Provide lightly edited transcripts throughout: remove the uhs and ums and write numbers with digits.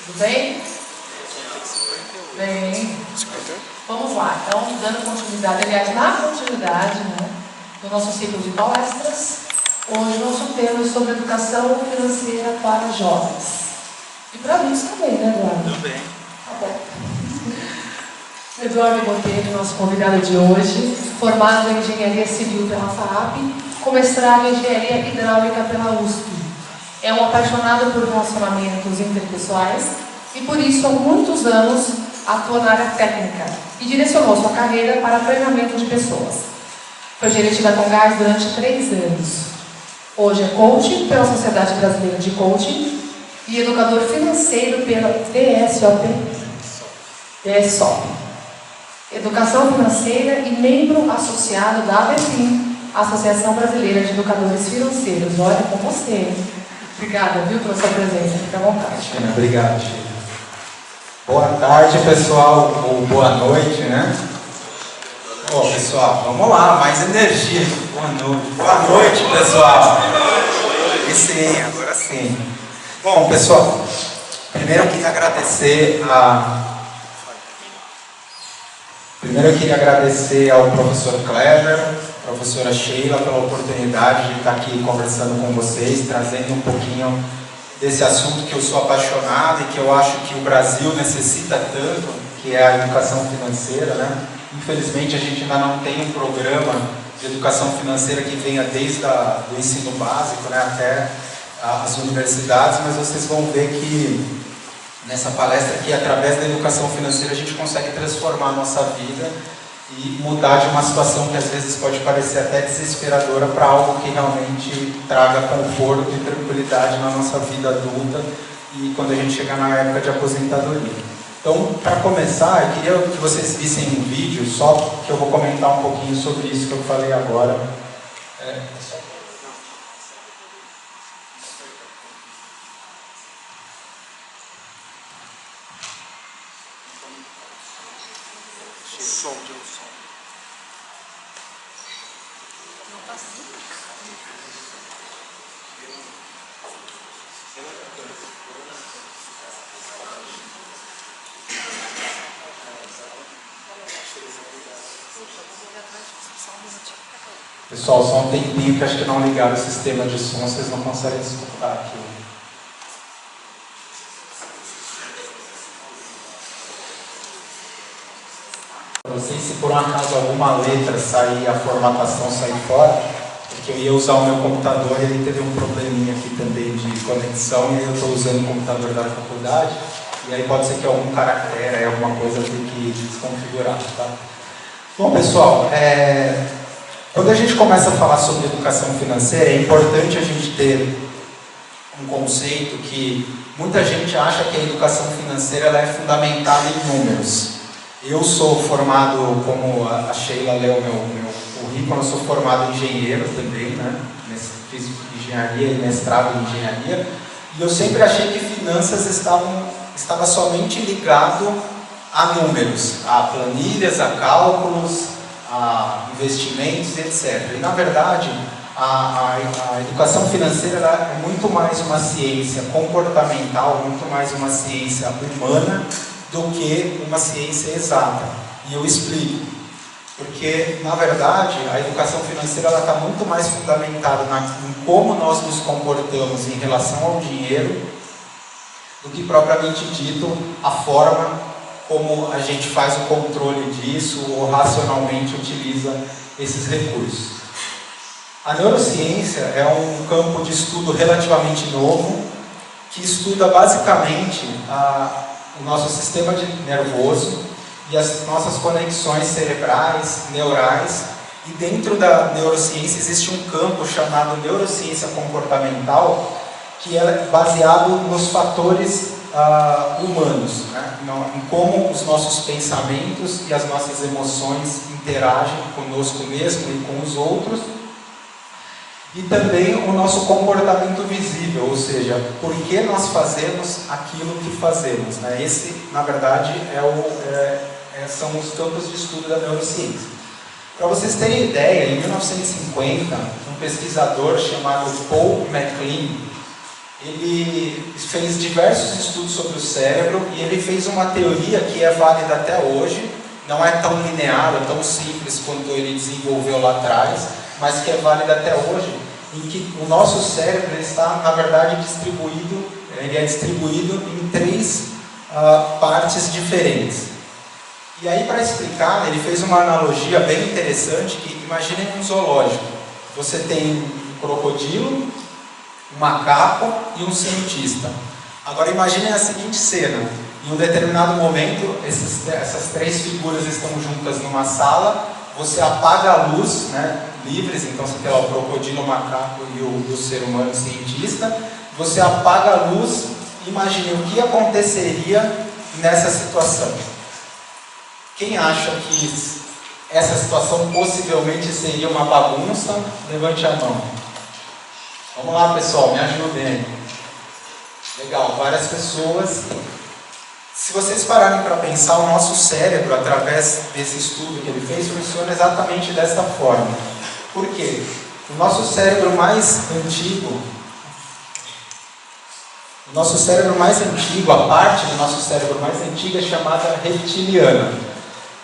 Tudo bem? Bem. Vamos lá. Então, dando continuidade, aliás, na continuidade, do nosso ciclo de palestras, hoje o nosso tema é sobre educação financeira para jovens. E para adultos também, né, Eduardo? Tudo bem. Tá bom. Eduardo Botelho, nosso convidado de hoje, formado em Engenharia Civil pela FAAP, com mestrado em Engenharia Hidráulica pela USP. É um apaixonado por relacionamentos interpessoais e, por isso, há muitos anos atua na área técnica e direcionou sua carreira para treinamento de pessoas. Foi gerente da Congás durante 3 anos. Hoje é coach pela Sociedade Brasileira de Coaching e educador financeiro pela DSOP. Educação Financeira e membro associado da ABFIM, Associação Brasileira de Educadores Financeiros. Olha, com você. Obrigada, viu, pela sua presença. Fique à vontade. China, obrigado, China. Boa tarde, pessoal, ou boa noite, né? Bom, pessoal, vamos lá, mais energia. Boa noite, pessoal. E sim, agora sim. Bom, pessoal, primeiro eu queria agradecer ao professor Kleber, professora Sheila, pela oportunidade de estar aqui conversando com vocês, trazendo um pouquinho desse assunto que eu sou apaixonado e que eu acho que o Brasil necessita tanto, que é a educação financeira, né? Infelizmente a gente ainda não tem um programa de educação financeira que venha desde o ensino básico, né, até as universidades, mas vocês vão ver que nessa palestra aqui, através da educação financeira, a gente consegue transformar a nossa vida e mudar de uma situação que às vezes pode parecer até desesperadora para algo que realmente traga conforto e tranquilidade na nossa vida adulta e quando a gente chegar na época de aposentadoria. Então, para começar, eu queria que vocês vissem um vídeo, só que eu vou comentar um pouquinho sobre isso que eu falei agora. Pessoal, só um tempinho que acho que não ligaram o sistema de som, vocês não conseguem escutar aqui. Vocês, se por um acaso alguma letra sair, a formatação sair fora, porque eu ia usar o meu computador e ele teve um probleminha aqui também de conexão, e aí eu estou usando o computador da faculdade, e aí pode ser que algum caractere, alguma coisa tenha que desconfigurar, tá? Bom, pessoal, quando a gente começa a falar sobre educação financeira, é importante a gente ter um conceito que muita gente acha que a educação financeira ela é fundamentada em números. Eu sou formado, como a Sheila leu meu currículo, eu sou formado em engenheiro também, né? Fiz engenharia e mestrado em engenharia, e eu sempre achei que finanças estava somente ligado a números, a planilhas, a cálculos, a investimentos, etc. E, na verdade, a educação financeira ela é muito mais uma ciência comportamental, muito mais uma ciência humana do que uma ciência exata. E eu explico. Porque, na verdade, a educação financeira está muito mais fundamentada em como nós nos comportamos em relação ao dinheiro do que, propriamente dito, a forma como a gente faz o controle disso ou racionalmente utiliza esses recursos. A neurociência é um campo de estudo relativamente novo que estuda basicamente o nosso sistema nervoso e as nossas conexões cerebrais, neurais, e dentro da neurociência existe um campo chamado neurociência comportamental que é baseado nos fatores humanos, né? Em como os nossos pensamentos e as nossas emoções interagem conosco mesmo e com os outros, e também o nosso comportamento visível, ou seja, por que nós fazemos aquilo que fazemos, né? Esse, na verdade, são os campos de estudo da neurociência. Para vocês terem ideia, em 1950, um pesquisador chamado Paul MacLean, Ele fez diversos estudos sobre o cérebro e ele fez uma teoria que é válida até hoje, não é tão linear, tão simples quanto ele desenvolveu lá atrás, mas que é válida até hoje, em que o nosso cérebro está, na verdade, distribuído em três partes diferentes. E aí, para explicar, ele fez uma analogia bem interessante, que imaginem um zoológico. Você tem um crocodilo, um macaco e um cientista. Agora imaginem a seguinte cena: em um determinado momento, essas três figuras estão juntas numa sala, você apaga a luz, né, livres, então você tem lá o crocodilo, o macaco e o ser humano o cientista, você apaga a luz, imagine o que aconteceria nessa situação. Quem acha que essa situação possivelmente seria uma bagunça? Levante a mão. Vamos lá, pessoal, me ajudem aí. Legal, várias pessoas. Se vocês pararem para pensar, o nosso cérebro, através desse estudo que ele fez, funciona exatamente desta forma. Por quê? O nosso cérebro mais antigo, a parte do nosso cérebro mais antiga é chamada reptiliana,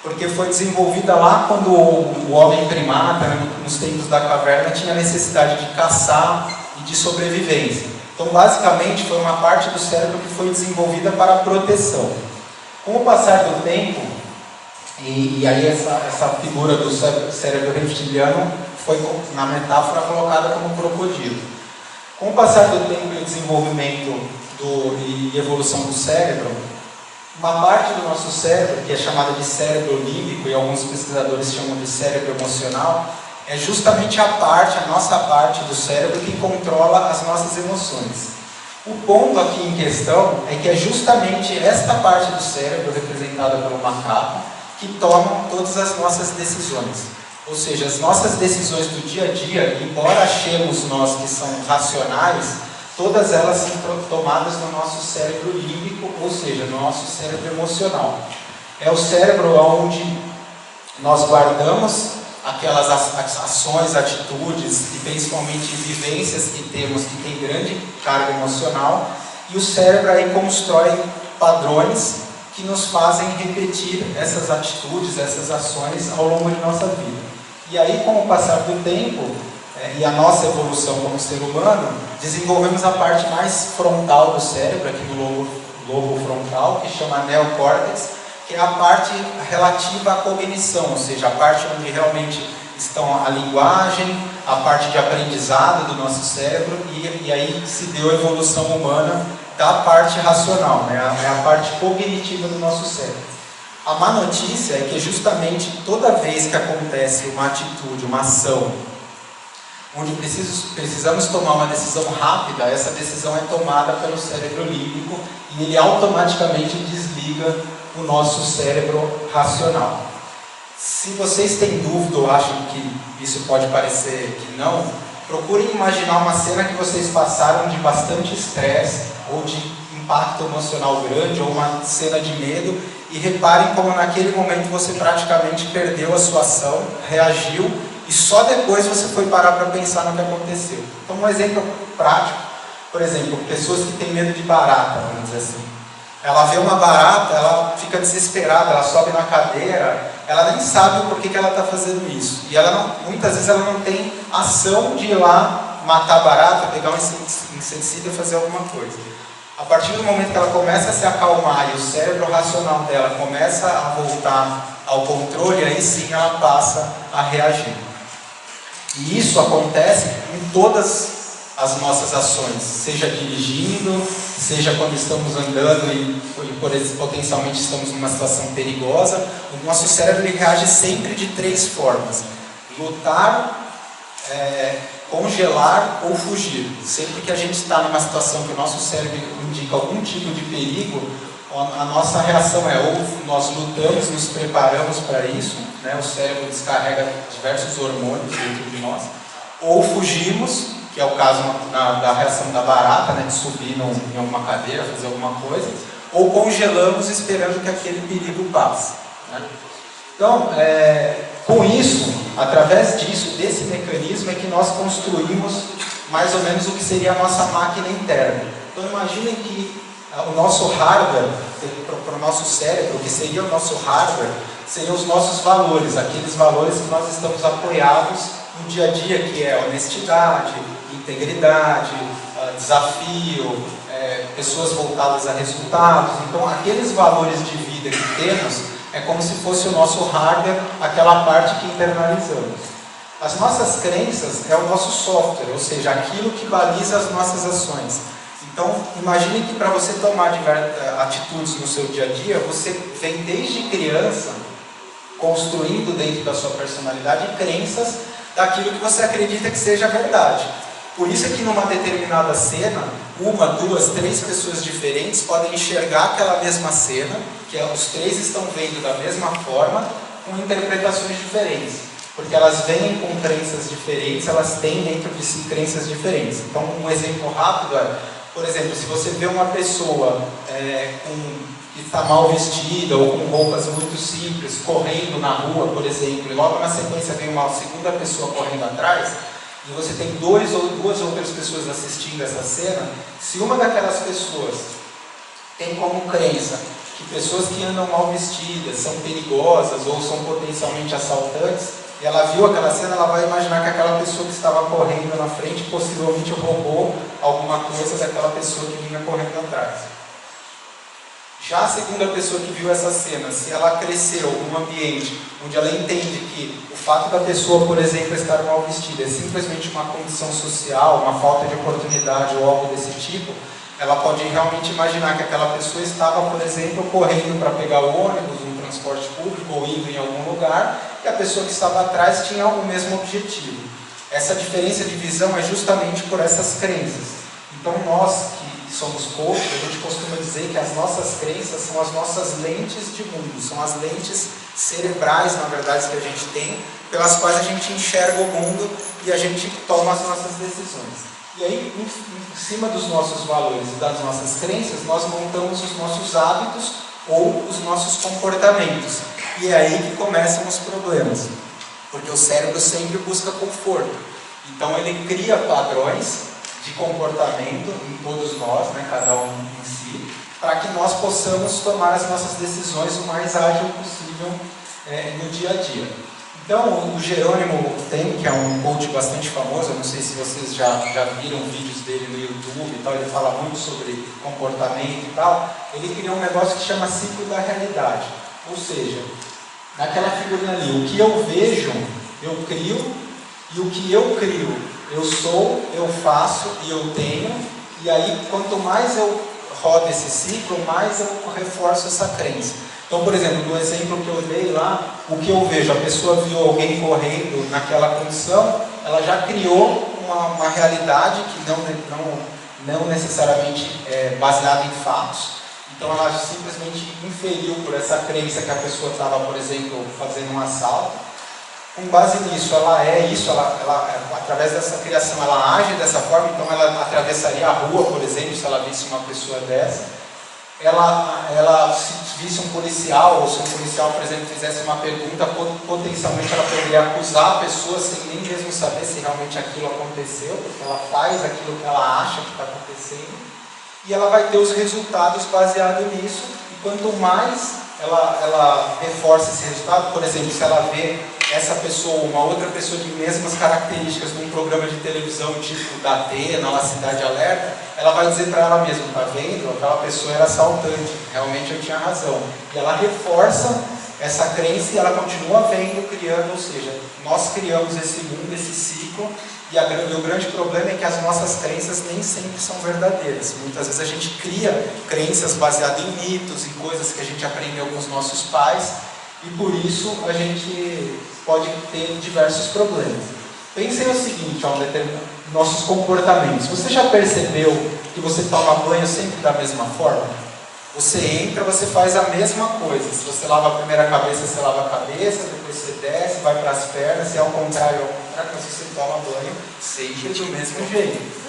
porque foi desenvolvida lá quando o homem primata, né, nos tempos da caverna, tinha necessidade de caçar e de sobrevivência. Então, basicamente, foi uma parte do cérebro que foi desenvolvida para a proteção. Com o passar do tempo, e aí essa figura do cérebro reptiliano foi, na metáfora, colocada como crocodilo. Com o passar do tempo e o desenvolvimento e evolução do cérebro, uma parte do nosso cérebro, que é chamada de cérebro límbico, e alguns pesquisadores chamam de cérebro emocional, é justamente a nossa parte do cérebro que controla as nossas emoções. O ponto aqui em questão é que é justamente esta parte do cérebro, representada pelo macaco, que toma todas as nossas decisões. Ou seja, as nossas decisões do dia a dia, embora achemos nós que são racionais, todas elas são tomadas no nosso cérebro límbico, ou seja, no nosso cérebro emocional. É o cérebro onde nós guardamos aquelas ações, atitudes e principalmente vivências que temos que tem grande carga emocional, e o cérebro aí constrói padrões que nos fazem repetir essas atitudes, essas ações ao longo de nossa vida. E aí, com o passar do tempo e a nossa evolução como ser humano, desenvolvemos a parte mais frontal do cérebro, aqui no lobo frontal, que chama neocórtex, que é a parte relativa à cognição, ou seja, a parte onde realmente estão a linguagem, a parte de aprendizado do nosso cérebro, e aí se deu a evolução humana da parte racional, né? É a parte cognitiva do nosso cérebro. A má notícia é que justamente toda vez que acontece uma atitude, uma ação, onde precisamos tomar uma decisão rápida, essa decisão é tomada pelo cérebro límbico e ele automaticamente desliga o nosso cérebro racional. Se vocês têm dúvida ou acham que isso pode parecer que não, procurem imaginar uma cena que vocês passaram de bastante estresse ou de impacto emocional grande ou uma cena de medo e reparem como naquele momento você praticamente perdeu a sua ação, reagiu e só depois você foi parar para pensar no que aconteceu. Então, um exemplo prático, por exemplo, pessoas que têm medo de barata, vamos dizer assim. Ela vê uma barata, ela fica desesperada, ela sobe na cadeira, ela nem sabe por que ela está fazendo isso. E muitas vezes ela não tem ação de ir lá matar a barata, pegar um inseticida e fazer alguma coisa. A partir do momento que ela começa a se acalmar e o cérebro racional dela começa a voltar ao controle, aí sim ela passa a reagir. E isso acontece em todas as nossas ações, seja dirigindo, seja quando estamos andando e potencialmente estamos numa situação perigosa. O nosso cérebro ele reage sempre de três formas: lutar, congelar ou fugir. Sempre que a gente está numa situação que o nosso cérebro indica algum tipo de perigo, a nossa reação é ou nós lutamos, nos preparamos para isso, né? O cérebro descarrega diversos hormônios dentro de nós, ou fugimos, que é o caso da reação da barata, né? De subir em alguma cadeira, fazer alguma coisa, ou congelamos esperando que aquele perigo passe, né? Então, Com isso, através disso, desse mecanismo, é que nós construímos mais ou menos o que seria a nossa máquina interna. Então imaginem que o nosso hardware, para o nosso cérebro, o que seria o nosso hardware, seriam os nossos valores, aqueles valores que nós estamos apoiados no dia a dia, que é honestidade, integridade, desafio, pessoas voltadas a resultados. Então aqueles valores de vida que temos é como se fosse o nosso hardware, aquela parte que internalizamos. As nossas crenças é o nosso software, ou seja, aquilo que baliza as nossas ações. Então, imagine que para você tomar atitudes no seu dia a dia, você vem desde criança construindo dentro da sua personalidade crenças daquilo que você acredita que seja verdade. Por isso é que numa determinada cena, uma, duas, três pessoas diferentes podem enxergar aquela mesma cena, que os três estão vendo da mesma forma, com interpretações diferentes. Porque elas vêm com crenças diferentes, elas têm dentro de si crenças diferentes. Então, um exemplo rápido é, por exemplo, se você vê uma pessoa que está mal vestida ou com roupas muito simples, correndo na rua, por exemplo, e logo na sequência vem uma segunda pessoa correndo atrás, e você tem duas outras pessoas assistindo essa cena, se uma daquelas pessoas tem como crença que pessoas que andam mal vestidas são perigosas ou são potencialmente assaltantes, e ela viu aquela cena, ela vai imaginar que aquela pessoa que estava correndo na frente possivelmente roubou alguma coisa daquela pessoa que vinha correndo atrás. Já a segunda pessoa que viu essa cena, se ela cresceu num ambiente onde ela entende que o fato da pessoa, por exemplo, estar mal vestida é simplesmente uma condição social, uma falta de oportunidade ou algo desse tipo, ela pode realmente imaginar que aquela pessoa estava, por exemplo, correndo para pegar o ônibus, um transporte público ou indo em algum lugar, e a pessoa que estava atrás tinha o mesmo objetivo. Essa diferença de visão é justamente por essas crenças. Então nós que somos coaches, a gente costuma dizer que as nossas crenças são as nossas lentes de mundo, são as lentes cerebrais, na verdade, que a gente tem, pelas quais a gente enxerga o mundo e a gente toma as nossas decisões. E aí, em cima dos nossos valores e das nossas crenças, nós montamos os nossos hábitos ou os nossos comportamentos. E é aí que começam os problemas, porque o cérebro sempre busca conforto. Então ele cria padrões de comportamento em todos nós, né, cada um em si, para que nós possamos tomar as nossas decisões o mais ágil possível no dia a dia. Então, o Jerônimo tem, que é um coach bastante famoso, eu não sei se vocês já viram vídeos dele no YouTube e tal, ele fala muito sobre comportamento e tal, ele criou um negócio que chama ciclo da realidade. Ou seja, naquela figurinha ali, o que eu vejo, eu crio, e o que eu crio, eu sou, eu faço e eu tenho, e aí quanto mais eu rodo esse ciclo, mais eu reforço essa crença. Então, por exemplo, no exemplo que eu dei lá, o que eu vejo, a pessoa viu alguém correndo naquela condição, ela já criou uma realidade que não necessariamente é baseada em fatos. Então ela simplesmente inferiu por essa crença que a pessoa estava, por exemplo, fazendo um assalto. Com base nisso, ela é isso, através dessa criação, ela age dessa forma, então ela atravessaria a rua, por exemplo, se ela visse uma pessoa dessa. Ela se visse um policial, ou se um policial, por exemplo, fizesse uma pergunta, potencialmente ela poderia acusar a pessoa sem nem mesmo saber se realmente aquilo aconteceu, porque ela faz aquilo que ela acha que está acontecendo, e ela vai ter os resultados baseados nisso, e quanto mais ela reforça esse resultado, por exemplo, se ela vê essa pessoa, uma outra pessoa de mesmas características num programa de televisão tipo da Atena, ou a Cidade Alerta, ela vai dizer para ela mesma, tá vendo? Aquela pessoa era assaltante, realmente eu tinha razão. E ela reforça essa crença e ela continua vendo, criando, ou seja, nós criamos esse mundo, esse ciclo, e o grande problema é que as nossas crenças nem sempre são verdadeiras. Muitas vezes a gente cria crenças baseadas em mitos, em coisas que a gente aprendeu com os nossos pais, e por isso a gente pode ter diversos problemas. Pensem o seguinte, nossos comportamentos. Você já percebeu que você toma banho sempre da mesma forma? Você entra, você faz a mesma coisa. Se você lava a primeira cabeça, você lava a cabeça, depois você desce, vai para as pernas, se é ao contrário, mas você toma banho sempre do mesmo jeito.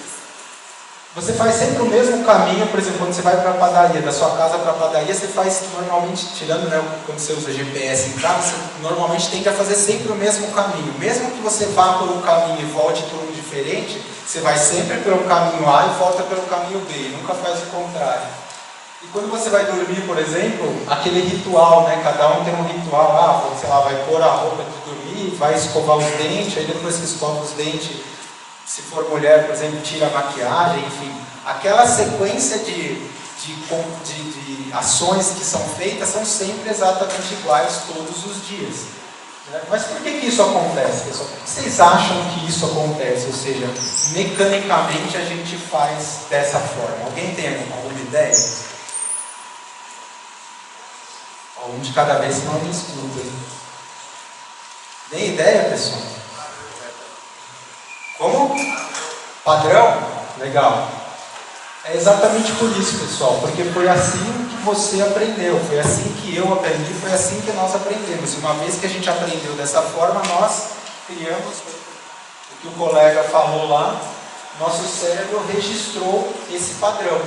Você faz sempre o mesmo caminho, por exemplo, quando você vai para a padaria, da sua casa para a padaria, você faz normalmente, tirando, né, quando você usa GPS em casa, você normalmente tende a fazer sempre o mesmo caminho. Mesmo que você vá por um caminho e volte por um diferente, você vai sempre pelo caminho A e volta pelo caminho B, nunca faz o contrário. E quando você vai dormir, por exemplo, aquele ritual, né, cada um tem um ritual, sei lá, vai pôr a roupa de dormir, vai escovar os dentes, aí depois que escova os dentes, se for mulher, por exemplo, tira a maquiagem, enfim. Aquela sequência de ações que são feitas são sempre exatamente iguais todos os dias. Né? Mas por que isso acontece, pessoal? Por que vocês acham que isso acontece? Ou seja, mecanicamente a gente faz dessa forma. Alguém tem alguma ideia? Um de cada vez, senão não escuta. Nem ideia, pessoal? Como? Padrão? Legal. É exatamente por isso, pessoal, porque foi assim que você aprendeu, foi assim que eu aprendi, foi assim que nós aprendemos. E uma vez que a gente aprendeu dessa forma, nós criamos o que o colega falou lá, nosso cérebro registrou esse padrão.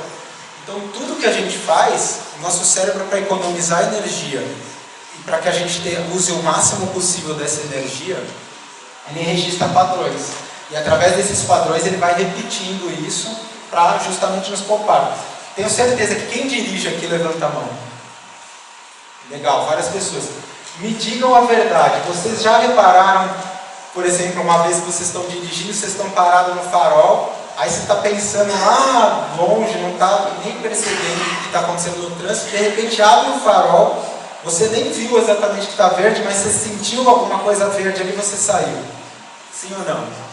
Então, tudo que a gente faz, o nosso cérebro, para economizar energia e para que a gente use o máximo possível dessa energia, ele registra padrões. E através desses padrões ele vai repetindo isso para justamente nos poupar. Tenho certeza que quem dirige aqui levanta a mão. Legal, várias pessoas. Me digam a verdade, vocês já repararam, por exemplo, uma vez que vocês estão dirigindo, vocês estão parados no farol, aí você está pensando lá longe, não está nem percebendo o que está acontecendo no trânsito, de repente abre o farol, você nem viu exatamente que está verde, mas você sentiu alguma coisa verde ali e você saiu. Sim ou não?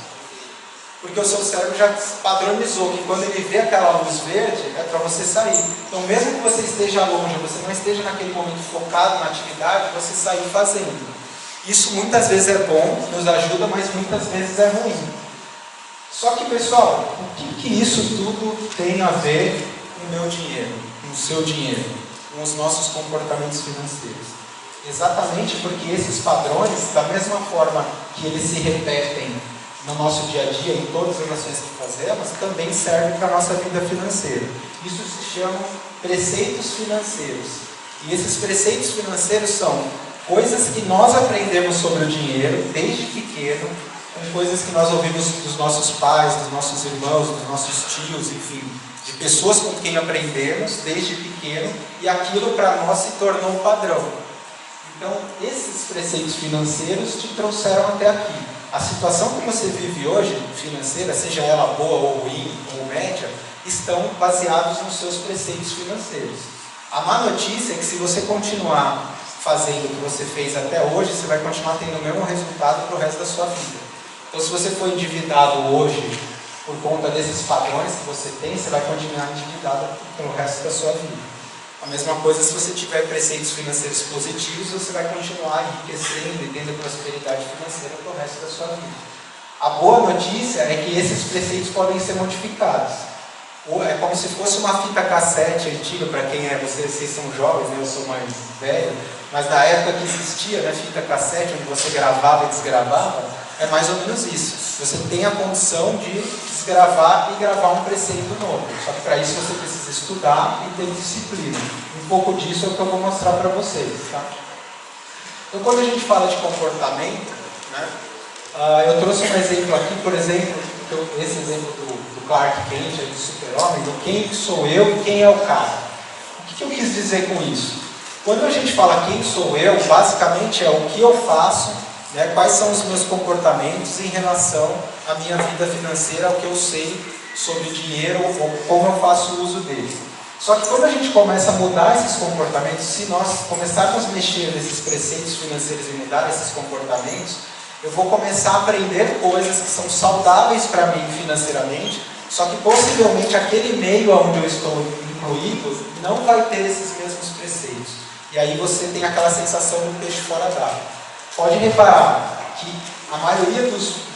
Porque o seu cérebro já padronizou que quando ele vê aquela luz verde, é para você sair. Então, mesmo que você esteja longe, você não esteja naquele momento focado na atividade, você saiu fazendo. Isso muitas vezes é bom, nos ajuda, mas muitas vezes é ruim. Só que, pessoal, o que isso tudo tem a ver com o meu dinheiro, com o seu dinheiro, com os nossos comportamentos financeiros? Exatamente porque esses padrões, da mesma forma que eles se repetem no nosso dia a dia, em todas as ações que fazemos, também servem para a nossa vida financeira. Isso se chama preceitos financeiros. E esses preceitos financeiros são coisas que nós aprendemos sobre o dinheiro desde pequeno, com coisas que nós ouvimos dos nossos pais, dos nossos irmãos, dos nossos tios, enfim, de pessoas com quem aprendemos desde pequeno, e aquilo para nós se tornou um padrão. Então, esses preceitos financeiros te trouxeram até aqui. A situação que você vive hoje, financeira, seja ela boa ou ruim, ou média, estão baseados nos seus preceitos financeiros. A má notícia é que se você continuar fazendo o que você fez até hoje, você vai continuar tendo o mesmo resultado para o resto da sua vida. Então, se você for endividado hoje por conta desses padrões que você tem, você vai continuar endividado pelo resto da sua vida. A mesma coisa se você tiver preceitos financeiros positivos, você vai continuar enriquecendo e tendo prosperidade financeira para o resto da sua vida. A boa notícia é que esses preceitos podem ser modificados. É como se fosse uma fita cassete antiga, para quem é, vocês são jovens, né? Eu sou mais velho, mas na época que existia, né, fita cassete, onde você gravava e desgravava, é mais ou menos isso. Você tem a condição de desgravar e gravar um preceito novo. Só que para isso você precisa estudar e ter disciplina. Um pouco disso é o que eu vou mostrar para vocês. Tá? Então, quando a gente fala de comportamento, né, eu trouxe um exemplo aqui, por exemplo, esse exemplo do Clark Kent, do super-homem, do quem sou eu e quem é o cara. O que eu quis dizer com isso? Quando a gente fala quem sou eu, basicamente é o que eu faço, né, quais são os meus comportamentos em relação à minha vida financeira, ao que eu sei sobre dinheiro ou como eu faço uso dele. Só que quando a gente começa a mudar esses comportamentos, se nós começarmos a mexer nesses preceitos financeiros e mudar esses comportamentos, eu vou começar a aprender coisas que são saudáveis para mim financeiramente, só que possivelmente aquele meio onde eu estou incluído não vai ter esses mesmos preceitos. E aí você tem aquela sensação do peixe fora d'água. Pode reparar que a maioria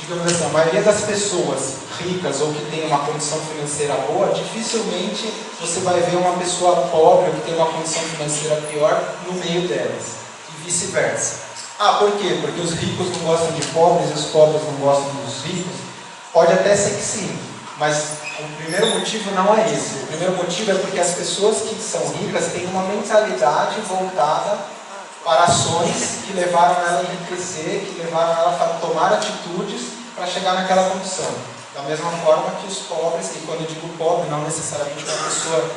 digamos assim, a maioria das pessoas ricas ou que tem uma condição financeira boa, dificilmente você vai ver uma pessoa pobre ou que tem uma condição financeira pior no meio delas. E vice-versa. Por quê? Porque os ricos não gostam de pobres e os pobres não gostam dos ricos? Pode até ser que sim. Mas o primeiro motivo não é esse. O primeiro motivo é porque as pessoas que são ricas têm uma mentalidade voltada para ações que levaram ela a enriquecer, que levaram ela a tomar atitudes para chegar naquela condição. Da mesma forma que os pobres, e quando eu digo pobre, não necessariamente uma pessoa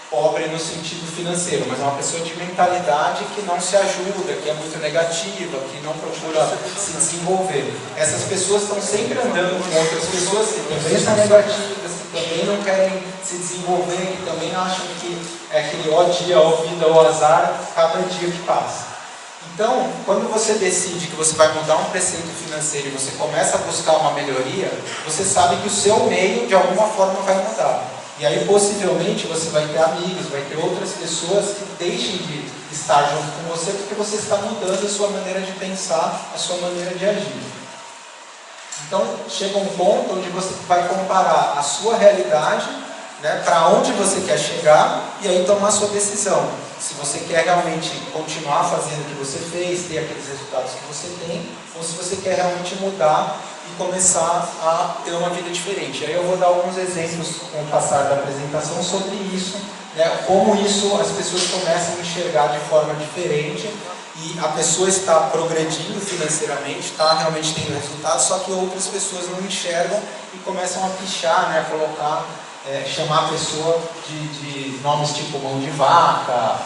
pobre no sentido financeiro, mas é uma pessoa de mentalidade que não se ajuda, que é muito negativa, que não procura se desenvolver. Essas pessoas estão sempre andando com outras pessoas que também são negativas, que também não querem se desenvolver, que também acham que é aquele ó dia, ó vida, ó azar, cada dia que passa. Então, quando você decide que você vai mudar um preceito financeiro e você começa a buscar uma melhoria, você sabe que o seu meio, de alguma forma, vai mudar. E aí, possivelmente, você vai ter amigos, vai ter outras pessoas que deixem de estar junto com você porque você está mudando a sua maneira de pensar, a sua maneira de agir. Então, chega um ponto onde você vai comparar a sua realidade, né, para onde você quer chegar e aí tomar a sua decisão. Se você quer realmente continuar fazendo o que você fez, ter aqueles resultados que você tem, ou se você quer realmente mudar e começar a ter uma vida diferente. Aí eu vou dar alguns exemplos com o passar da apresentação sobre isso, né, como isso as pessoas começam a enxergar de forma diferente e a pessoa está progredindo financeiramente, está realmente tendo resultados, só que outras pessoas não enxergam e começam a pichar, né, a colocar, chamar a pessoa de nomes tipo mão de vaca,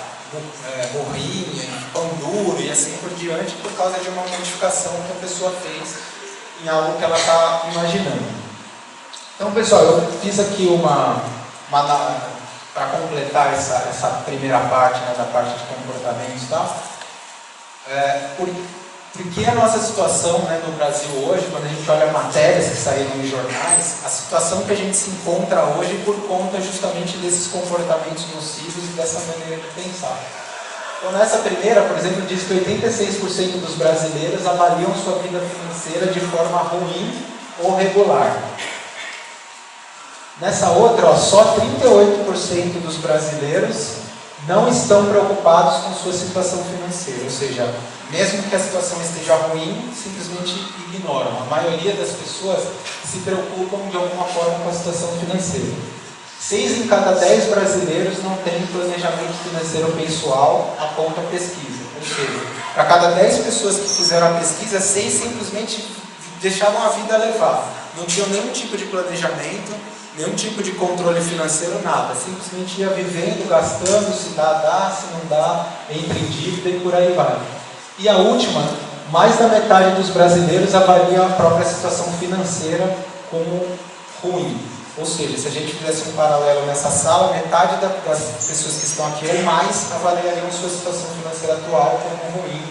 morrinha, pão duro e assim por diante, por causa de uma modificação que a pessoa fez em algo que ela está imaginando. Então, pessoal, eu fiz aqui para completar essa primeira parte, né, da parte de comportamentos e tal. Porque a nossa situação, né, no Brasil hoje, quando a gente olha matérias que saíram nos jornais, a situação que a gente se encontra hoje por conta justamente desses comportamentos nocivos e dessa maneira de pensar. Então, nessa primeira, por exemplo, diz que 86% dos brasileiros avaliam sua vida financeira de forma ruim ou regular. Nessa outra, só 38% dos brasileiros não estão preocupados com sua situação financeira, ou seja, mesmo que a situação esteja ruim, simplesmente ignoram. A maioria das pessoas se preocupam de alguma forma com a situação financeira. 6 em cada 10 brasileiros não têm planejamento financeiro pessoal, aponta a pesquisa. Ou seja, para cada 10 pessoas que fizeram a pesquisa, 6 simplesmente deixavam a vida levar. Não tinham nenhum tipo de planejamento, nenhum tipo de controle financeiro, nada. Simplesmente ia vivendo, gastando, se dá, se não dá, entra em dívida e por aí vai. E a última, mais da metade dos brasileiros avaliam a própria situação financeira como ruim. Ou seja, se a gente fizesse um paralelo nessa sala, metade das pessoas que estão aqui ou mais avaliariam sua situação financeira atual como ruim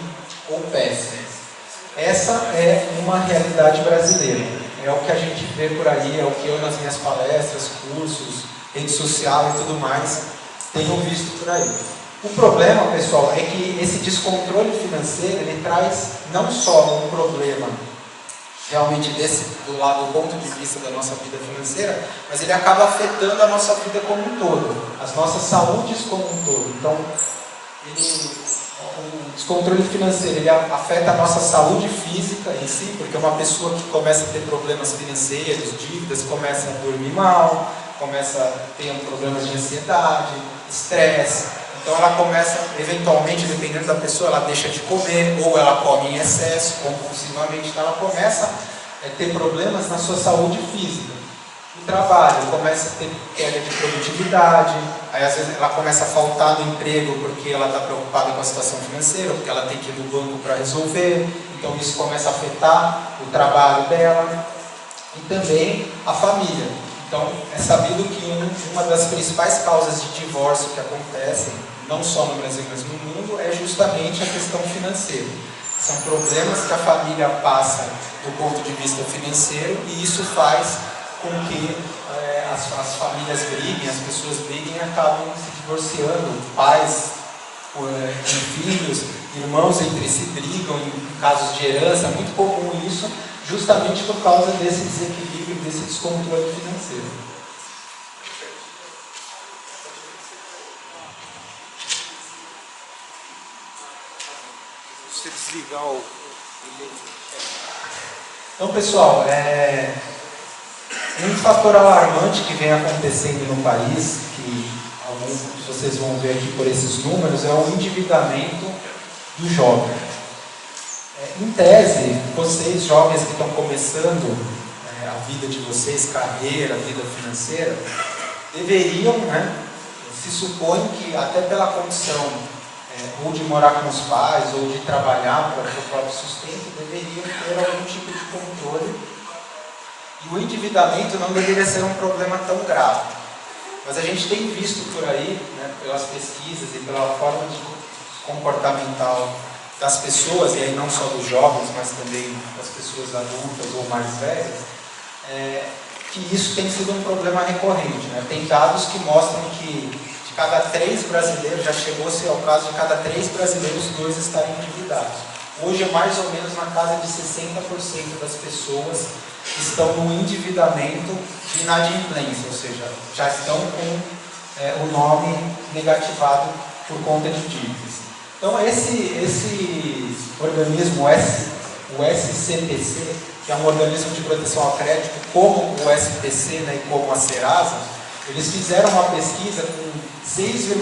ou péssima. Essa é uma realidade brasileira. É o que a gente vê por aí, é o que eu nas minhas palestras, cursos, rede social e tudo mais tenho visto por aí. O problema, pessoal, é que esse descontrole financeiro, ele traz não só um problema realmente do ponto de vista da nossa vida financeira, mas ele acaba afetando a nossa vida como um todo, as nossas saúdes como um todo. Então, o descontrole financeiro, ele afeta a nossa saúde física em si, porque uma pessoa que começa a ter problemas financeiros, dívidas, começa a dormir mal, começa a ter problemas de ansiedade, estresse. Então ela começa, eventualmente, dependendo da pessoa, ela deixa de comer, ou ela come em excesso, compulsivamente. Então ela começa a ter problemas na sua saúde física. No trabalho, começa a ter queda de produtividade, aí às vezes ela começa a faltar no emprego porque ela está preocupada com a situação financeira, porque ela tem que ir no banco para resolver, então isso começa a afetar o trabalho dela e também a família. Então é sabido que uma das principais causas de divórcio que acontecem, não só no Brasil, mas no mundo, é justamente a questão financeira. São problemas que a família passa do ponto de vista financeiro e isso faz com que as famílias briguem, as pessoas briguem e acabam se divorciando. Pais com filhos, irmãos entre si brigam em casos de herança. É muito comum isso, justamente por causa desse desequilíbrio, desse descontrole financeiro. Se desligar o... Então, pessoal, Um fator alarmante que vem acontecendo no país, que alguns de vocês vão ver aqui por esses números, é o endividamento do jovem. Em tese, vocês jovens que estão começando a vida de vocês, carreira, vida financeira, deveriam, se supõe que até pela condição ou de morar com os pais, ou de trabalhar para o seu próprio sustento, deveriam ter algum tipo de controle. E o endividamento não deveria ser um problema tão grave. Mas a gente tem visto por aí, pelas pesquisas e pela forma comportamental das pessoas, e aí não só dos jovens, mas também das pessoas adultas ou mais velhas, que isso tem sido um problema recorrente. Tem dados que mostram que de cada 3 brasileiros, já chegou-se ao caso de cada 3 brasileiros, 2 estarem endividados. Hoje é mais ou menos na casa de 60% das pessoas estão no endividamento de inadimplência, ou seja, já estão com o nome negativado por conta de dívidas. Então esse organismo, o SCPC, que é um organismo de proteção ao crédito, como o SPC e como a Serasa, eles fizeram uma pesquisa com 6,3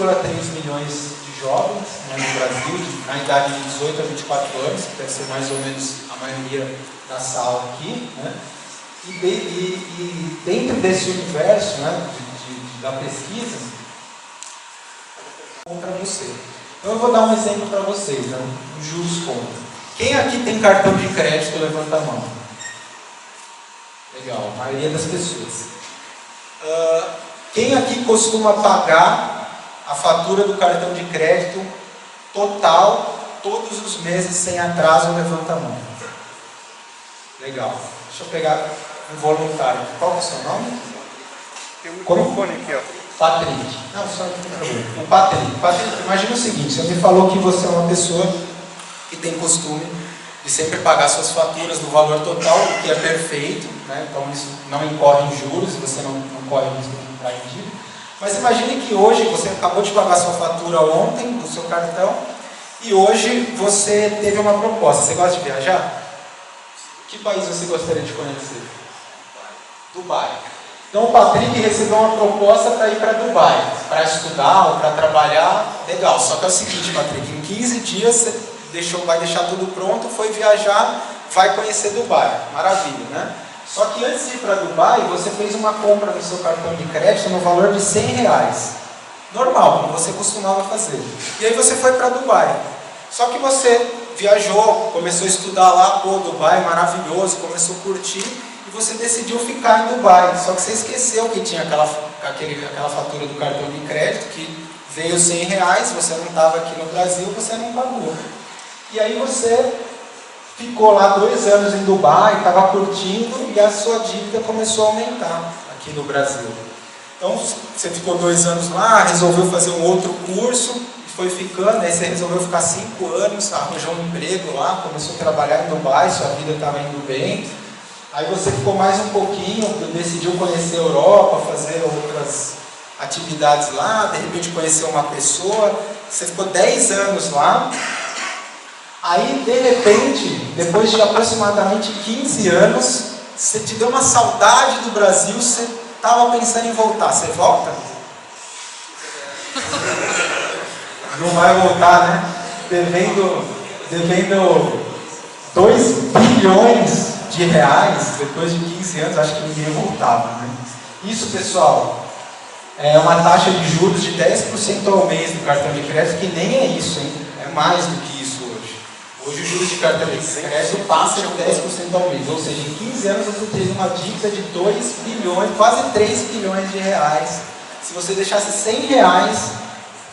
milhões de jovens no Brasil, na idade de 18 a 24 anos, que deve ser mais ou menos a maioria da sala aqui, e dentro desse universo da pesquisa, contra você. Então eu vou dar um exemplo para vocês, um juros contra. Quem aqui tem cartão de crédito, levanta a mão. Legal, a maioria das pessoas. Quem aqui costuma pagar a fatura do cartão de crédito total, todos os meses, sem atraso, levanta a mão. Legal. Deixa eu pegar um voluntário. Qual é o seu nome? Tem um microfone aqui, ó. Patrick. Não, só não tem problema. O Patrick. Patrick, imagina o seguinte, você me falou que você é uma pessoa que tem costume de sempre pagar suas faturas no valor total, o que é perfeito, então isso não incorre em juros, você não corre risco de entrar em dívida. Mas imagine que hoje você acabou de pagar sua fatura ontem do seu cartão e hoje você teve uma proposta. Você gosta de viajar? Que país você gostaria de conhecer? Dubai. Então o Patrick recebeu uma proposta para ir para Dubai, para estudar ou para trabalhar. Legal, só que é o seguinte, Patrick, em 15 dias você vai deixar tudo pronto, foi viajar, vai conhecer Dubai. Maravilha, Só que antes de ir para Dubai, você fez uma compra no seu cartão de crédito no valor de R$100. Normal, como você costumava fazer. E aí você foi para Dubai. Só que você viajou, começou a estudar lá, Dubai, maravilhoso, começou a curtir, e você decidiu ficar em Dubai. Só que você esqueceu que tinha aquela fatura do cartão de crédito, que veio R$100, você não estava aqui no Brasil, você não pagou. E aí você ficou lá 2 anos em Dubai, estava curtindo, e a sua dívida começou a aumentar aqui no Brasil. Então você ficou 2 anos lá, resolveu fazer um outro curso, foi ficando, aí você resolveu ficar 5 anos, arranjou um emprego lá, começou a trabalhar em Dubai, sua vida estava indo bem. Aí você ficou mais um pouquinho, decidiu conhecer a Europa, fazer outras atividades lá, de repente conheceu uma pessoa, você ficou 10 anos lá. Aí, de repente, depois de aproximadamente 15 anos, você te deu uma saudade do Brasil, você estava pensando em voltar. Você volta? Não vai voltar, Devendo 2 bilhões de reais, depois de 15 anos, acho que ninguém voltava, Isso, pessoal, é uma taxa de juros de 10% ao mês do cartão de crédito, que nem é isso, É mais do que isso hoje. Hoje o juros de cartão de crédito passa de 10% ao mês, ou seja, em 15 anos você teria uma dívida de 2 bilhões, quase 3 bilhões de reais. Se você deixasse R$100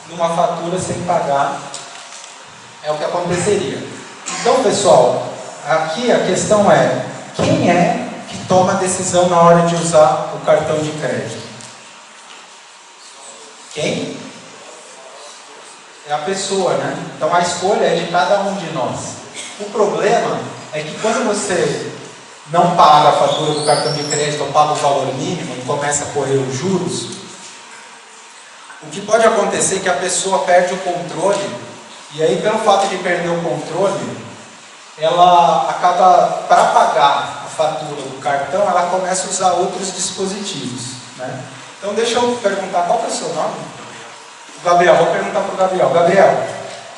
numa fatura sem pagar, é o que aconteceria. Então, pessoal, aqui a questão é, quem é que toma a decisão na hora de usar o cartão de crédito? Quem? É a pessoa, Então a escolha é de cada um de nós. O problema é que quando você não paga a fatura do cartão de crédito ou paga o valor mínimo e começa a correr os juros, o que pode acontecer é que a pessoa perde o controle, e aí pelo fato de perder o controle, ela acaba, para pagar a fatura do cartão, ela começa a usar outros dispositivos, né? Então deixa eu perguntar, qual que é o seu nome? Gabriel, vou perguntar para o Gabriel. Gabriel,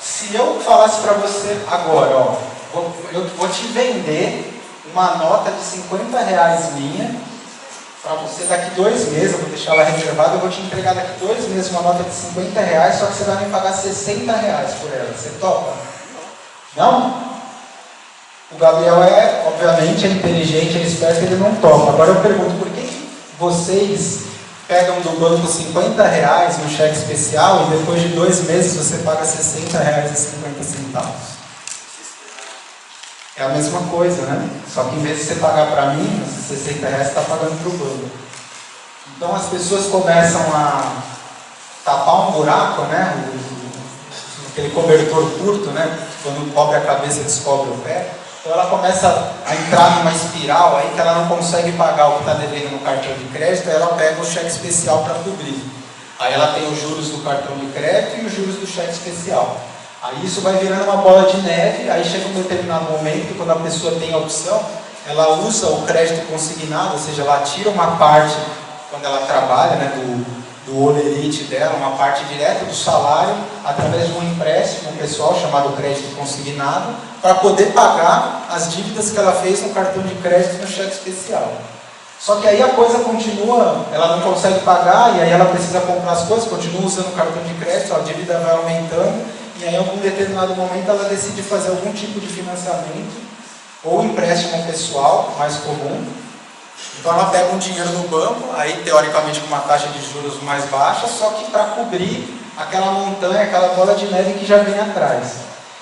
se eu falasse para você agora, ó, eu vou te vender uma nota de 50 reais minha, para você daqui 2 meses, eu vou deixar ela reservada, eu vou te entregar daqui 2 meses uma nota de 50 reais, só que você vai me pagar 60 reais por ela. Você topa? Não? O Gabriel obviamente, é inteligente, é esperto, ele não topa. Agora eu pergunto, por que vocês pegam do banco 50 reais no cheque especial e depois de 2 meses você paga 60 reais e 50 centavos? É a mesma coisa, né? Só que em vez de você pagar para mim, esses 60 reais você está pagando para o banco. Então as pessoas começam a tapar um buraco, né? Aquele cobertor curto, né? Quando cobre a cabeça, descobre o pé. Então ela começa a entrar numa espiral aí que ela não consegue pagar o que está devendo no cartão de crédito, aí ela pega o cheque especial para cobrir. Aí ela tem os juros do cartão de crédito e os juros do cheque especial. Aí isso vai virando uma bola de neve, aí chega um determinado momento, quando a pessoa tem a opção, ela usa o crédito consignado, ou seja, ela tira uma parte, quando ela trabalha, né, do holerite dela, uma parte direta do salário, através de um empréstimo pessoal chamado crédito consignado, para poder pagar as dívidas que ela fez no cartão de crédito e no cheque especial. Só que aí a coisa continua, ela não consegue pagar, e aí ela precisa comprar as coisas, continua usando o cartão de crédito, a dívida vai aumentando, e aí em algum determinado momento ela decide fazer algum tipo de financiamento, ou empréstimo pessoal, mais comum. Então ela pega um dinheiro no banco, aí teoricamente com uma taxa de juros mais baixa, só que para cobrir aquela montanha, aquela bola de neve que já vem atrás.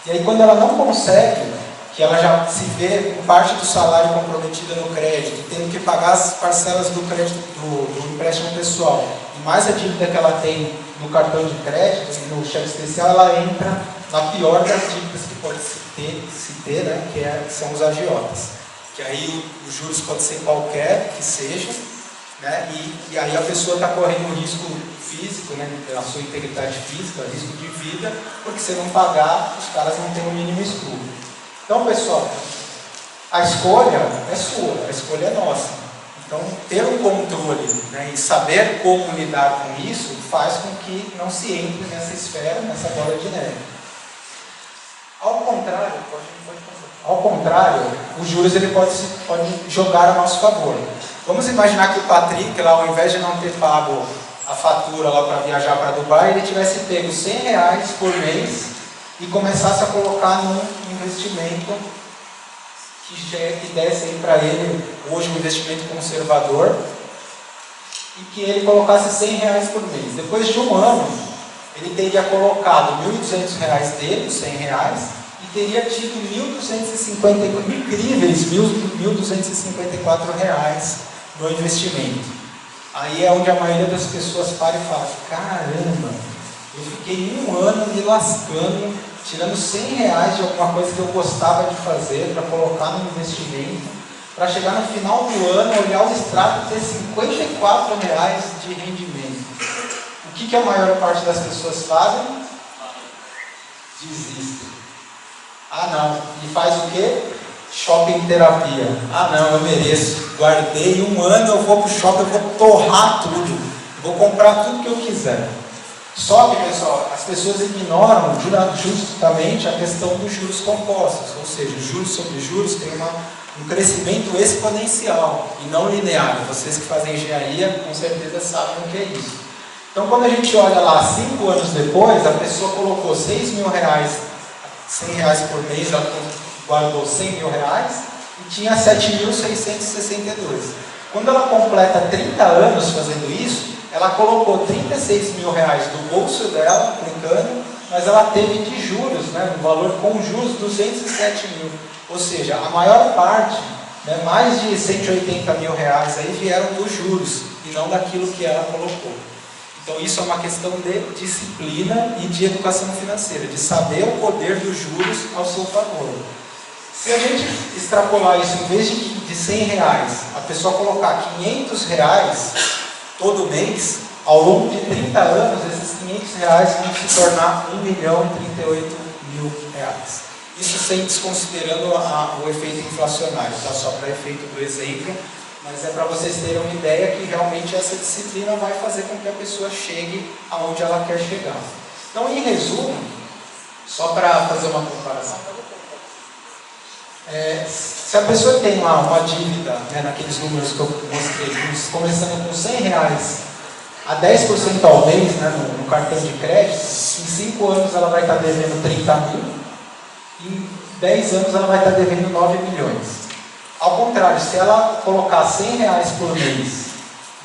E aí quando ela não consegue, que ela já se vê com parte do salário comprometida no crédito, tendo que pagar as parcelas do crédito do empréstimo pessoal, e mais a dívida que ela tem no cartão de crédito, no cheque especial, ela entra na pior das dívidas que pode se ter, né, que são os agiotas. Que aí os juros podem ser qualquer que seja, né, e aí a pessoa está correndo um risco físico, né, a sua integridade física, risco de vida, porque se não pagar, os caras não têm o mínimo escrúpulo. Então, pessoal, a escolha é sua, a escolha é nossa. Então, ter um controle, né, e saber como lidar com isso faz com que não se entre nessa esfera, nessa bola de neve. Ao contrário, os juros ele pode jogar a nosso favor. Vamos imaginar que o Patrick, lá, ao invés de não ter pago a fatura lá para viajar para Dubai, ele tivesse pego 100 reais por mês e começasse a colocar num investimento que desse aí para ele hoje um investimento conservador e que ele colocasse 100 reais por mês. Depois de um ano, ele teria colocado 1.200 reais dele, 100 reais, e teria tido incríveis 1.254 reais no investimento. Aí é onde a maioria das pessoas para e fala: caramba, eu fiquei um ano me lascando, tirando 100 reais de alguma coisa que eu gostava de fazer para colocar no investimento, para chegar no final do ano, olhar o extrato e ter 54 reais de rendimento. O que a maior parte das pessoas fazem? Desistem. Ah não, e faz o quê? Shopping terapia. Ah não, eu mereço, guardei um ano, eu vou para o shopping, eu vou torrar tudo, vou comprar tudo que eu quiser. Só que, pessoal, as pessoas ignoram justamente a questão dos juros compostos, ou seja, juros sobre juros tem um crescimento exponencial e não linear. Vocês que fazem engenharia com certeza sabem o que é isso. Então, quando a gente olha lá 5 anos depois, a pessoa colocou 6 mil reais, 100 reais por mês, ela guardou 100 mil reais e tinha 7.662. Quando ela completa 30 anos fazendo isso, ela colocou 36 mil reais do bolso dela, aplicando, mas ela teve de juros, né, no valor com juros, 207 mil. Ou seja, a maior parte, né, mais de 180 mil reais aí vieram dos juros e não daquilo que ela colocou. Então isso é uma questão de disciplina e de educação financeira, de saber o poder dos juros ao seu favor. Se a gente extrapolar isso, em vez de 100 reais, a pessoa colocar 500 reais todo mês, ao longo de 30 anos, esses 500 reais vão se tornar 1.038.000 reais. Isso sem desconsiderando o efeito inflacionário, tá? Só para efeito do exemplo, mas é para vocês terem uma ideia que realmente essa disciplina vai fazer com que a pessoa chegue aonde ela quer chegar. Então, em resumo, só para fazer uma comparação, se a pessoa tem lá uma dívida, né, naqueles números que eu mostrei, começando com R$100 a 10% ao mês, né, no cartão de crédito, em 5 anos ela vai estar devendo 30 mil, em 10 anos ela vai estar devendo 9 milhões. Ao contrário, se ela colocar R$100 por mês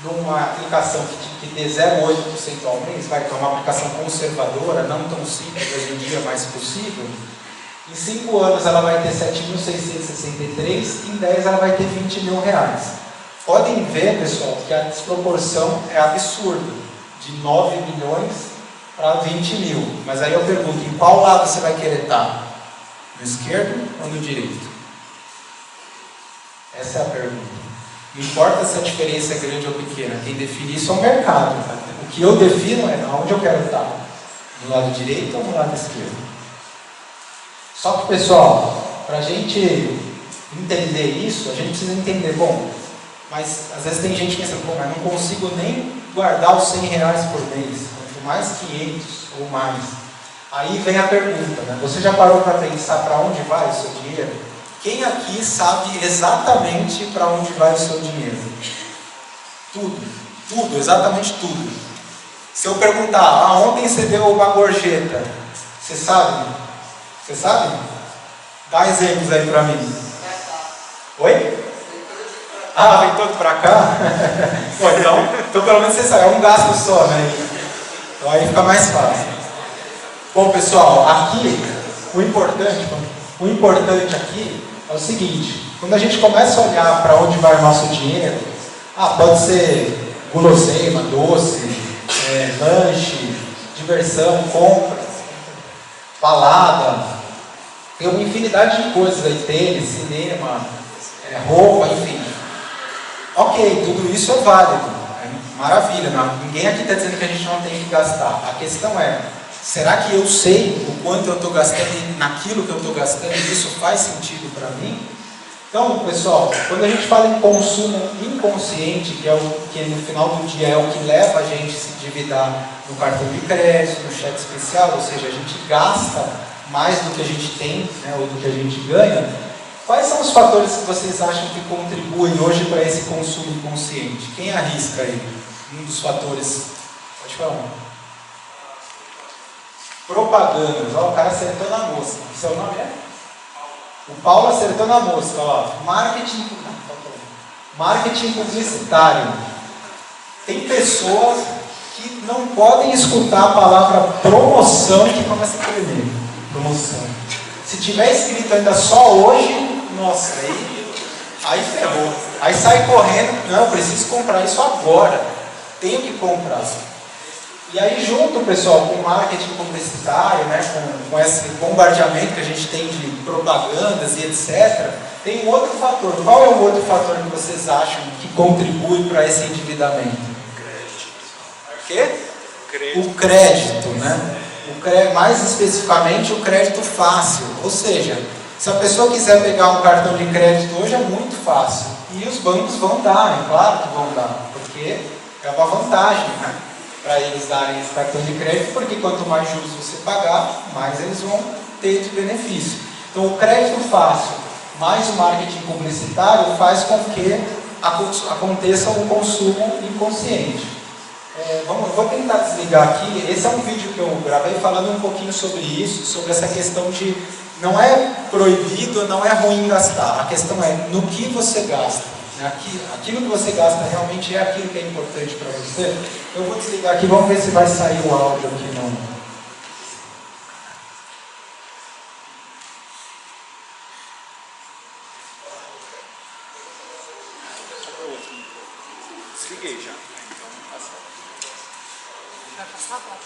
numa aplicação que dê 0,8% ao mês, vai ter uma aplicação conservadora, não tão simples hoje em dia, mas possível, em 5 anos ela vai ter 7.663, em 10 ela vai ter R$20 mil. Podem ver, pessoal, que a desproporção é absurda, de 9 milhões para 20 mil. Mas aí eu pergunto, em qual lado você vai querer estar? No esquerdo ou no direito? Essa é a pergunta. Não importa se a diferença é grande ou pequena, quem define isso é o mercado. O que eu defino é onde eu quero estar, do lado direito ou do lado esquerdo. Só que, pessoal, para a gente entender isso, a gente precisa entender, bom, mas às vezes tem gente pensando, pô, mas não consigo nem guardar os R$100 por mês, quanto mais 500 ou mais. Aí vem a pergunta, né? Você já parou para pensar para onde vai o seu dinheiro? Quem aqui sabe exatamente para onde vai o seu dinheiro? Tudo, exatamente tudo. Se eu perguntar, ontem você deu uma gorjeta, você sabe? Você sabe? Dá exemplos aí para mim. Oi? Vem todo para cá? Bom, então pelo menos você sabe, é um gasto só, né? Então aí fica mais fácil. Bom, pessoal, aqui, o importante aqui é o seguinte, quando a gente começa a olhar para onde vai o nosso dinheiro, pode ser guloseima, doce, lanche, diversão, compras, balada, tem uma infinidade de coisas aí, tênis, cinema, roupa, enfim. Ok, tudo isso é válido, maravilha, ninguém aqui está dizendo que a gente não tem que gastar. A questão é, será que eu sei o quanto eu estou gastando e naquilo que eu estou gastando e isso faz sentido para mim? Então, pessoal, quando a gente fala em consumo inconsciente, que é o que no final do dia é o que leva a gente a se endividar no cartão de crédito, no cheque especial, ou seja, a gente gasta mais do que a gente tem, né, ou do que a gente ganha, quais são os fatores que vocês acham que contribuem hoje para esse consumo inconsciente? Quem arrisca aí? Um dos fatores, pode falar. Propagandas, o cara acertou na mosca. Seu nome é? O Paulo acertou na mosca, Marketing publicitário. Tem pessoas que não podem escutar a palavra promoção que começa a tremer. Promoção. Se tiver escrito ainda só hoje, nossa, aí ferrou. Aí sai correndo, não, eu preciso comprar isso agora. Tenho que comprar. E aí junto, pessoal, com o marketing publicitário, né, com esse bombardeamento que a gente tem de propagandas e etc., tem um outro fator. Qual é o outro fator que vocês acham que contribui para esse endividamento? O quê? O crédito, né? Mais especificamente o crédito fácil. Ou seja, se a pessoa quiser pegar um cartão de crédito hoje é muito fácil. E os bancos vão dar, é claro que vão dar, porque é uma vantagem, né, para eles darem esse cartão de crédito, porque quanto mais juros você pagar, mais eles vão ter de benefício. Então o crédito fácil mais o marketing publicitário faz com que aconteça um consumo inconsciente. Vou tentar desligar aqui. Esse é um vídeo que eu gravei falando um pouquinho sobre isso, sobre essa questão de não é proibido, não é ruim gastar. A questão é no que você gasta. Aquilo que você gasta realmente é aquilo que é importante para você. Eu vou desligar aqui, vamos ver se vai sair o áudio aqui não. Desliguei já. Vai passar para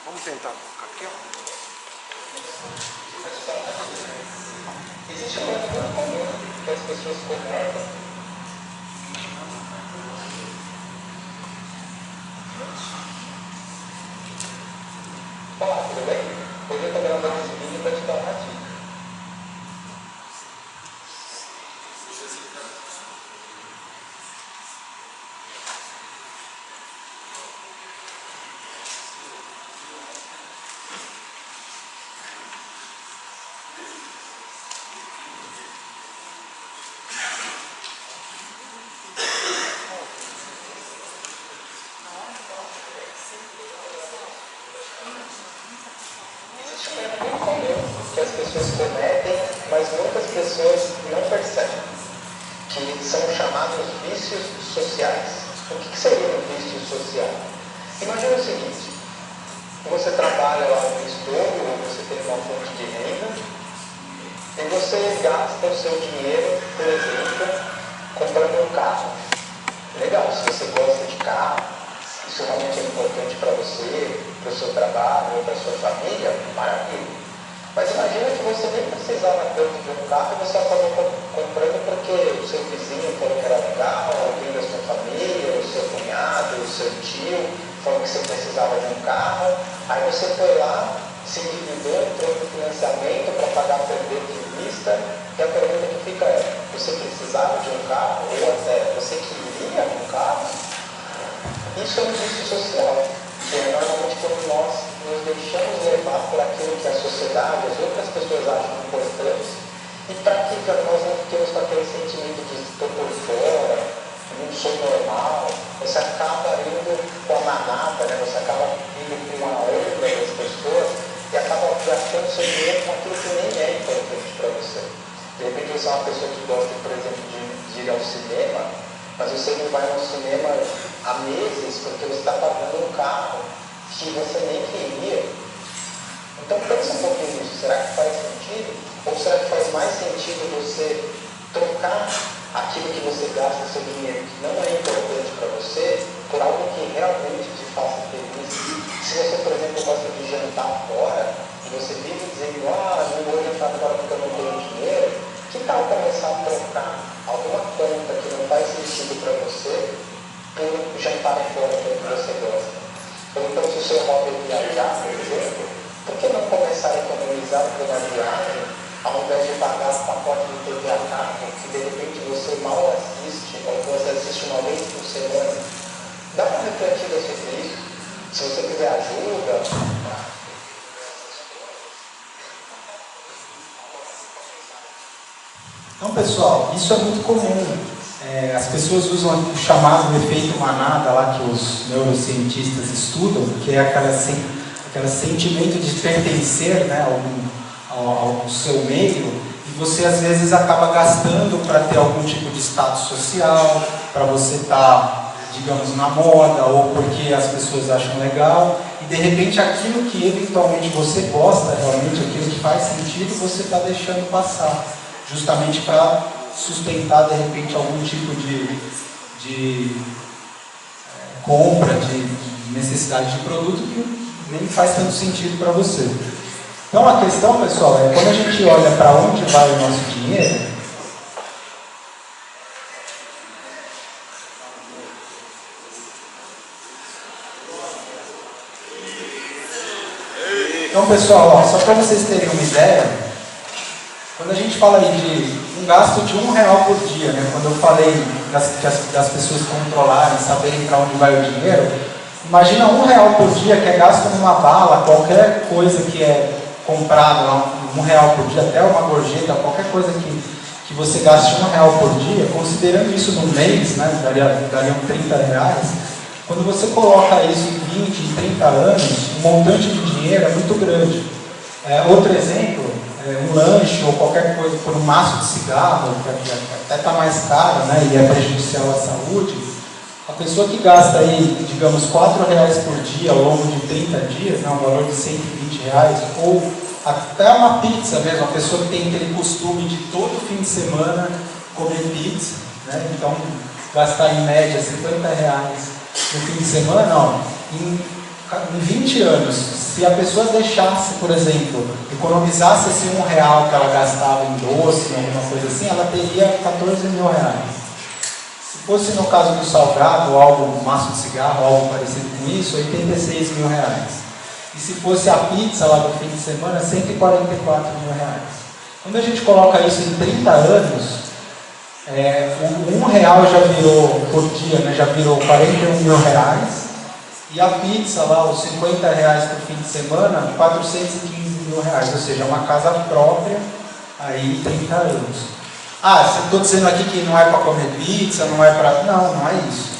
Vamos tentar colocar aqui, ó. Existe uma coisa comum que as pessoas concordam. pessoas cometem, mas muitas pessoas não percebem, que são chamados vícios sociais. O que seria um vício social? Imagina o seguinte: você trabalha lá no estúdio, ou você tem uma fonte de renda, e você gasta o seu dinheiro, por exemplo, comprando um carro. Legal, se você gosta de carro, isso realmente é importante para você, para o seu trabalho, para a sua família, maravilha. Mas imagina que você nem precisava tanto de um carro e você acabou comprando porque o seu vizinho falou que era legal, alguém da sua família, o seu cunhado, o seu tio, falou que você precisava de um carro. Aí você foi lá, se endividou, entrou no financiamento para pagar a perder de vista. E a pergunta que fica é: você precisava de um carro? Ou até você queria um carro? Isso é um vício social. Que é normalmente quando nós nos deixamos levar por aquilo que a sociedade, as outras pessoas acham importantes, e para que nós não fiquemos com aquele sentimento de estou por fora, não sou normal. Você acaba indo com a manada, né? Você acaba indo com a onda das pessoas e acaba gastando seu dinheiro com aquilo que nem é importante para você. De repente você é uma pessoa que gosta, por exemplo, de ir ao cinema, mas você não vai ao cinema há meses porque você está pagando um carro que você nem queria. Então pensa um pouquinho nisso. Será que faz sentido? Ou será que faz mais sentido você trocar aquilo que você gasta seu dinheiro, que não é importante para você, por algo que realmente te faça feliz? Se você, por exemplo, gosta de jantar fora, e você vive dizendo, não vou jantar fora porque eu não tenho dinheiro, que tal começar a trocar alguma conta que não faz sentido para você por jantar fora que você gosta? Ou então, se o seu hobby é viajar, por exemplo, por que não começar a economizar por uma viagem, ao invés de pagar o pacote de TV a cabo, que de repente você mal assiste, ou você assiste uma vez por semana? Dá uma refletida sobre isso. Se você quiser ajuda. Então, pessoal, isso é muito comum. As pessoas usam o chamado efeito manada lá que os neurocientistas estudam, que é aquele sentimento de pertencer, né, ao seu meio, e você às vezes acaba gastando para ter algum tipo de status social, para você estar, digamos, na moda, ou porque as pessoas acham legal, e de repente aquilo que eventualmente você gosta, realmente aquilo que faz sentido, você está deixando passar, justamente para sustentar de repente algum tipo de compra, de necessidade de produto que nem faz tanto sentido para você. Então a questão, pessoal, é quando a gente olha para onde vai o nosso dinheiro, então, pessoal, só para vocês terem uma ideia, quando a gente fala aí de um gasto de R$1 por dia, né, quando eu falei das pessoas controlarem, saberem para onde vai o dinheiro, imagina R$1 por dia que é gasto numa bala, qualquer coisa que é comprada, R$1 por dia, até uma gorjeta, qualquer coisa que você gaste R$1 por dia, considerando isso no mês, né, dariam R$30. Quando você coloca isso em 20, em 30 anos, o montante de dinheiro é muito grande. Outro exemplo, um lanche ou qualquer coisa por um maço de cigarro, que até está mais caro, né, e é prejudicial à saúde, a pessoa que gasta aí, digamos, R$4 por dia ao longo de 30 dias, né, um valor de R$120, ou até uma pizza mesmo, a pessoa que tem aquele costume de todo fim de semana comer pizza, né, então gastar em média R$50 no fim de semana, ó, em 20 anos, se a pessoa deixasse, por exemplo, economizasse esse R$1 que ela gastava em doce, alguma coisa assim, ela teria R$14 mil. Se fosse no caso do salgado, ou algo, um maço de cigarro, algo parecido com isso, R$86 mil. E se fosse a pizza lá do fim de semana, R$144 mil. Quando a gente coloca isso em 30 anos, o R$1 já virou, por dia, né, já virou R$41 mil. E a pizza lá, os R$50 por fim de semana, R$415 mil. Ou seja, uma casa própria aí em 30 anos. Se estou dizendo aqui que não é para comer pizza, não é para... Não é isso.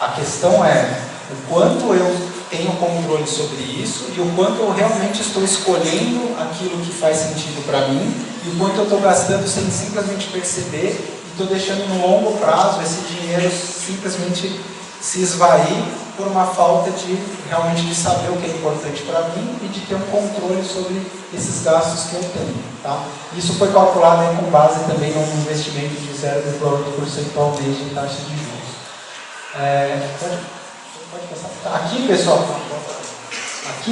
A questão é o quanto eu tenho controle sobre isso e o quanto eu realmente estou escolhendo aquilo que faz sentido para mim e o quanto eu estou gastando sem simplesmente perceber e estou deixando no longo prazo esse dinheiro simplesmente se esvair por uma falta de realmente de saber o que é importante para mim e de ter um controle sobre esses gastos que eu tenho. Tá? Isso foi calculado aí com base também num investimento de 0,8% ao mês de taxa de juros. Pode passar. Aqui,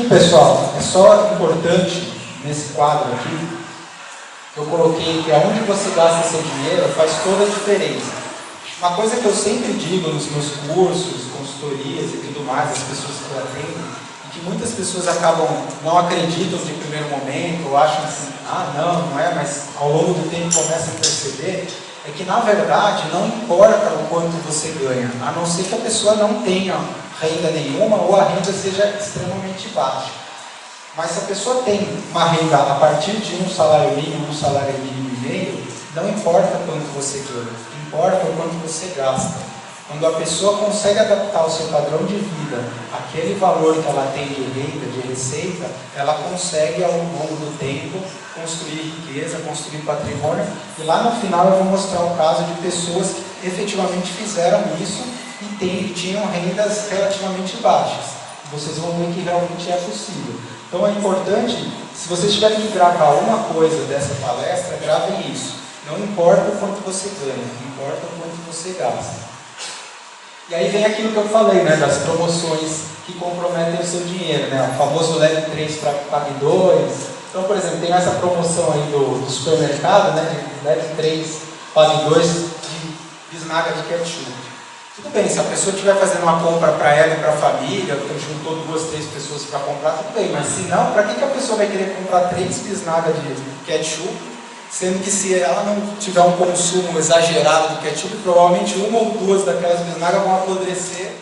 pessoal, é só importante nesse quadro aqui, eu coloquei que aonde você gasta seu dinheiro faz toda a diferença. Uma coisa que eu sempre digo nos meus cursos, consultorias e tudo mais, as pessoas que eu atendo, e que muitas pessoas acabam, não acreditam de primeiro momento, ou acham assim, não é, mas ao longo do tempo começam a perceber, é que na verdade não importa o quanto você ganha, a não ser que a pessoa não tenha renda nenhuma ou a renda seja extremamente baixa. Mas se a pessoa tem uma renda a partir de um salário mínimo e meio, não importa quanto você ganha, importa o quanto você gasta. Quando a pessoa consegue adaptar o seu padrão de vida àquele valor que ela tem de renda, de receita, ela consegue ao longo do tempo construir riqueza, construir patrimônio. E lá no final eu vou mostrar um caso de pessoas que efetivamente fizeram isso e tinham rendas relativamente baixas. Vocês vão ver que realmente é possível. Então é importante, se vocês tiverem que gravar uma coisa dessa palestra, gravem isso. Não importa o quanto você ganha, importa o quanto você gasta. E aí vem aquilo que eu falei, né, das promoções que comprometem o seu dinheiro, né, o famoso leve 3 para pague 2. Então, por exemplo, tem essa promoção aí do supermercado, né, de leve 3, pague 2 de bisnaga de ketchup. Tudo bem, se a pessoa estiver fazendo uma compra para ela e para a família, juntou 2, 3 pessoas para comprar, tudo bem, mas se não, para que a pessoa vai querer comprar 3 bisnagas de ketchup, sendo que se ela não tiver um consumo exagerado do ketchup, provavelmente uma ou duas daquelas bisnagas vão apodrecer